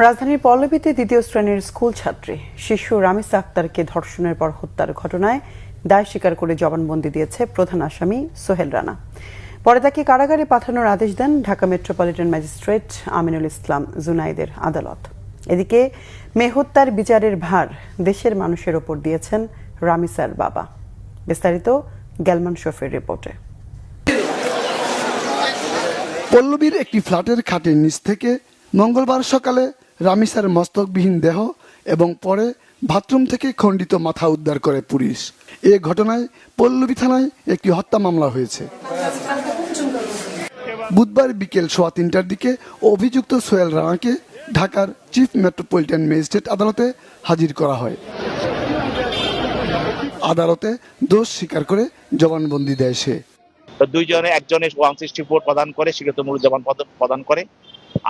রাজধানীর পল্লবীতে দ্বিতীয় শ্রেণীর স্কুল ছাত্রী শিশু রামিসা আক্তারকে ধর্ষণের পর হত্যার ঘটনায় দায় স্বীকার করে জবানবন্দি দিয়েছে প্রধান আসামি সোহেল রানা। পরে তাকে কারাগারে পাঠানোর আদেশ দেন ঢাকা মেট্রোপলিটন ম্যাজিস্ট্রেট আমিনুল ইসলাম জুনাইদের আদালত। এদিকে মেয়ে হত্যার বিচারের ভার দেশের মানুষের ওপর দিয়েছেন রামিসার বাবা। বিস্তারিত গেলমান শফির রিপোর্টে। পল্লবীর একটি ফ্ল্যাটের খাটের নিচ থেকে মঙ্গলবার সকালে রামিসার মস্তকবিহীন দেহ এবং পরে বাথরুম থেকে খণ্ডিত মাথা উদ্ধার করে পুলিশ। এ ঘটনায় পল্লবী থানায় একটি হত্যা মামলা হয়েছে। বুধবার বিকেল 3:15টার দিকে অভিযুক্ত সোহেল রানাকে ঢাকার চিফ মেট্রোপলিটন ম্যাজিস্ট্রেট আদালতে হাজির করা হয়। আদালতে দোষ স্বীকার করে জবানবন্দি দেয় সে। দুইজনে একজনে 164 প্রদান করে স্বীকৃত জবান প্রদান করে,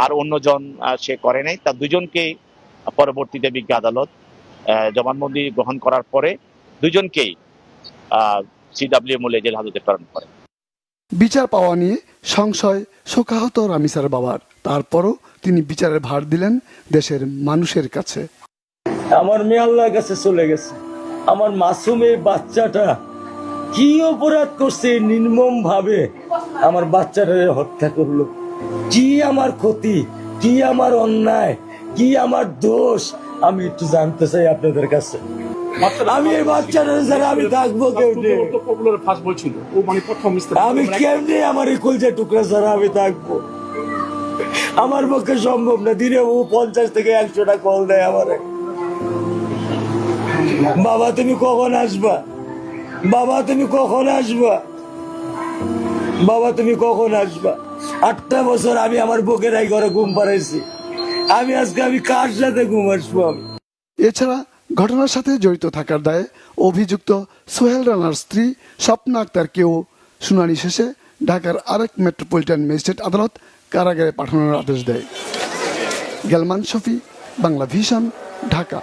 আর অন্যজন সে করে নাই। তার দুজনকেই পরবর্তীতে বিজ্ঞ আদালত জবানবন্দি গ্রহণ করার পরে দুজনকেই সিডব্লিউ মূল্যে জেল হাজতে প্রেরণ করে। বিচার পাওয়া নিয়ে সংশয় শোকাহত রামিসার বাবার। তারপরও তিনি বিচারের ভার দিলেন দেশের মানুষের কাছে। আমার মেয়ে আল্লাহর কাছে চলে গেছে। আমার মাসুমের বাচ্চাটা কি অপরাধ করছে, নির্মম ভাবে আমার বাচ্চাটাকে হত্যা করলো। কি আমার ক্ষতি, কি আমার অন্যায়, কি আমার দোষ, আমি একটু জানতে চাই আপনাদের কাছে। আমি এই বাচ্চাটা ছাড়া আমি থাকবো কেমনে? আমি কেমনে আমার এই কলজা টুকরা ছাড়া আমি থাকবো? আমার পক্ষে সম্ভব না। দিনে ও 50 থেকে 100টা কল দেয় আমারে। বাবা তুমি কখন আসবা? বাবা তুমি কখন আসবা? বাবা তুমি কখন আসবা? 8টা বছর আমি আমার বুকের এই ঘরে ঘুম পাড়াইছি। আমি আজকে কার সাথে ঘুম আসবো? এছাড়া ঘটনার সাথে জড়িত থাকার দায়ে অভিযুক্ত সোহেল রানার স্ত্রী স্বপ্না আক্তারকেও শুনানি শেষে ঢাকার আরেক মেট্রোপলিটন ম্যাজিস্ট্রেট আদালত কারাগারে পাঠানোর আদেশ দেয়। গেলমান শফি, বাংলা ভিশন, ঢাকা।